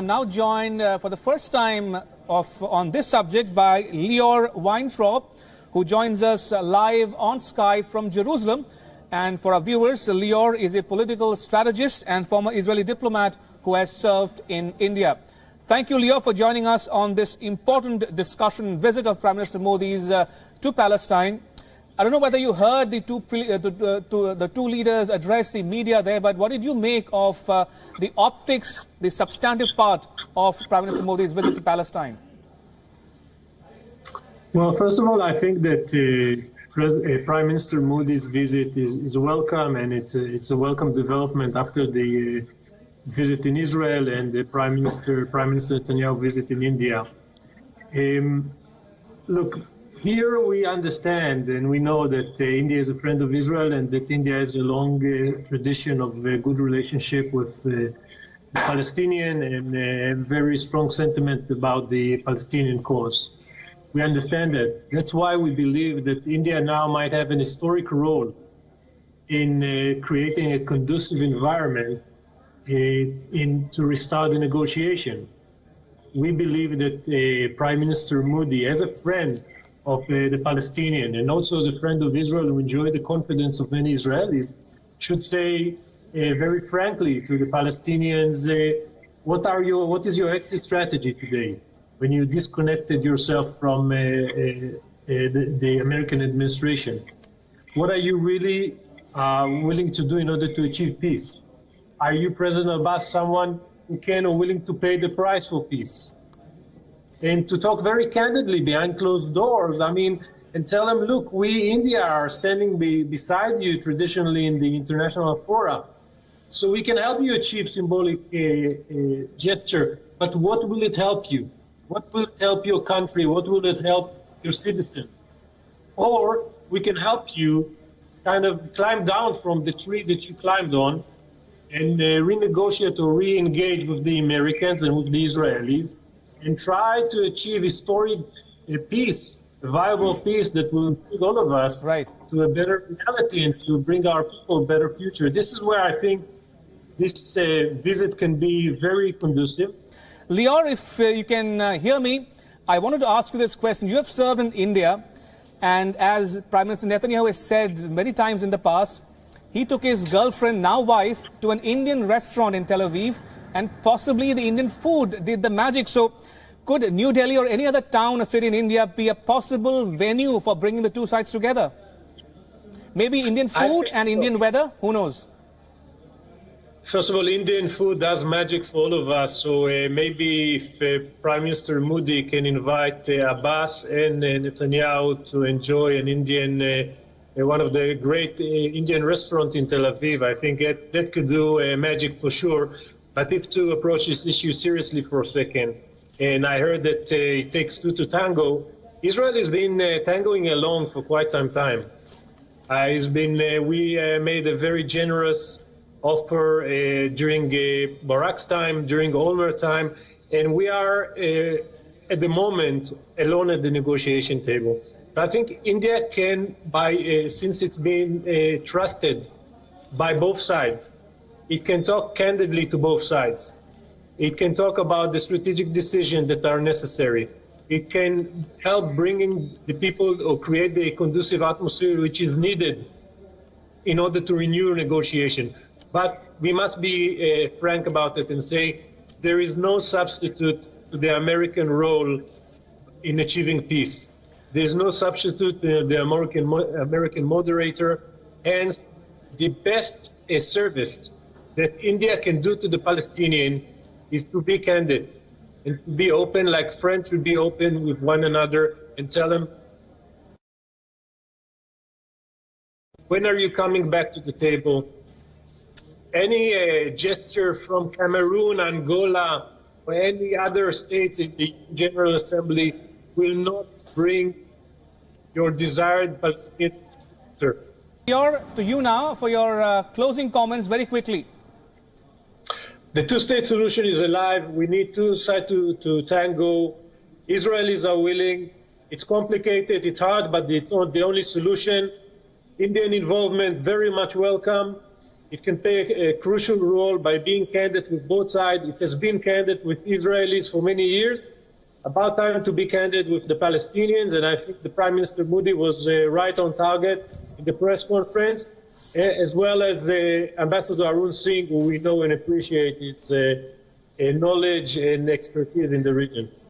I'm now joined for the first time on this subject by Lior Weintraub, who joins us live on Skype from Jerusalem. And for our viewers, Lior is a political strategist and former Israeli diplomat who has served in India. Thank you, Lior, for joining us on this important discussion visit of Prime Minister Modi's to Palestine. I don't know whether you heard the two leaders address the media there, but what did you make of the optics, the substantive part of Prime Minister Modi's visit to Palestine? Well, first of all, I think that Prime Minister Modi's visit is welcome, and it's a welcome development after the visit in Israel and the Prime Minister Netanyahu visit in India. Look. Here we understand and we know that India is a friend of Israel and that India has a long tradition of a good relationship with the Palestinian and a very strong sentiment about the Palestinian cause. We understand that. That's why we believe that India now might have an historic role in creating a conducive environment to restart the negotiation. We believe that Prime Minister Modi, as a friend of the Palestinian and also the friend of Israel who enjoy the confidence of many Israelis, should say very frankly to the Palestinians, what is your exit strategy today when you disconnected yourself from the American administration? What are you really willing to do in order to achieve peace? Are you, President Abbas, someone who can or willing to pay the price for peace? And to talk very candidly behind closed doors, and tell them, look, we, India, are standing beside you traditionally in the international fora. So we can help you achieve symbolic gesture, but what will it help you? What will it help your country? What will it help your citizen? Or we can help you kind of climb down from the tree that you climbed on and renegotiate or re-engage with the Americans and with the Israelis, and try to achieve historic peace, a viable peace that will lead all of us to a better reality and to bring our people a better future. This is where I think this visit can be very conducive. Lior, if you can hear me, I wanted to ask you this question. You have served in India, and as Prime Minister Netanyahu has said many times in the past, he took his girlfriend, now wife, to an Indian restaurant in Tel Aviv, and possibly the Indian food did the magic. So could New Delhi or any other town or city in India be a possible venue for bringing the two sides together? Maybe Indian food and Indian weather? Who knows? First of all, Indian food does magic for all of us. So maybe if Prime Minister Modi can invite Abbas and Netanyahu to enjoy an Indian, one of the great Indian restaurants in Tel Aviv, I think that could do magic for sure. But if to approach this issue seriously for a second, and I heard that it takes two to tango, Israel has been tangoing along for quite some time. We made a very generous offer during Barak's time, during Olmer's time, and we are at the moment alone at the negotiation table. But I think India can, since it's been trusted by both sides, it can talk candidly to both sides. It can talk about the strategic decisions that are necessary. It can help bringing the people or create the conducive atmosphere which is needed in order to renew negotiation. But we must be frank about it and say there is no substitute to the American role in achieving peace. There is no substitute to the American moderator. Hence, the best service that India can do to the Palestinian is to be candid and to be open, like friends should be open with one another, and tell them, when are you coming back to the table? Any gesture from Cameroon, Angola, or any other states in the General Assembly will not bring your desired Palestinian answer. To you now for your closing comments very quickly. The two-state solution is alive. We need two sides to tango. Israelis are willing. It's complicated, it's hard, but it's not the only solution. Indian involvement very much welcome. It can play a crucial role by being candid with both sides. It has been candid with Israelis for many years. About time to be candid with the Palestinians, and I think the Prime Minister Modi was right on target in the press conference, as well as Ambassador Arun Singh, who we know and appreciate his knowledge and expertise in the region.